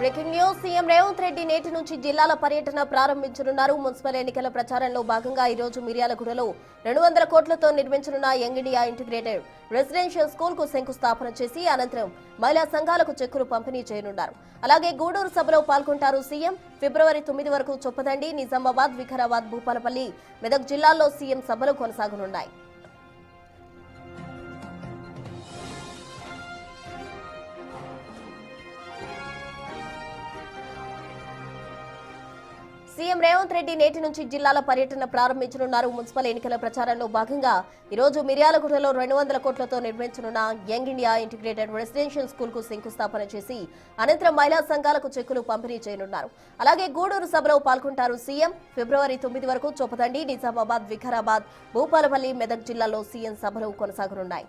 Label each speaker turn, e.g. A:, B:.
A: Breaking news CM Revanth Reddy నేటి నుంచి జిల్లాల పర్యటన ప్రారంభించనున్నారు. మున్సిపల్ ఎన్నికల ప్రచారంలో భాగంగా ఈ రోజు మిర్యాలగూడలో 200 కోట్లతో నిర్మించనున్న young India integrated residential school కు శంకుస్థాపన చేసి అనంతరం మహిళా సంఘాలకు చెక్కులు పంపిణీ చేయనున్నారు. అలాగే గూడూరు సభలో పాల్గొంటారు సీఎం. ఫిబ్రవరి 9 వరకు చొప్పదండి, నిజామాబాద్, వికారాబాద్, భూపాలపల్లి, మెదక్ జిల్లాల్లో సీఎం సభలు కొనసాగనున్నాయి. సీఎం రేవంత్ రెడ్డి నేటి నుంచి జిల్లాల పర్యటన ప్రారంభించనున్నారు. మున్సిపల్ ఎన్నికల ప్రచారంలో భాగంగా ఈరోజు మిర్యాలగూడలో 200 కోట్లతో నిర్మించనున్న young India integrated residential school కు శంకుస్థాపన చేసి అనంతరం మహిళా సంఘాలకు చెక్కులు పంపిణీ చేయనున్నారు. అలాగే గూడూరు సభలో పాల్గొంటారు సీఎం. ఫిబ్రవరి 9 వరకు చొప్పదండి, నిజామాబాద్, వికారాబాద్, భూపాలపల్లి, మెదక్ జిల్లాలో సీఎం సభలు కొనసాగనున్నాయి.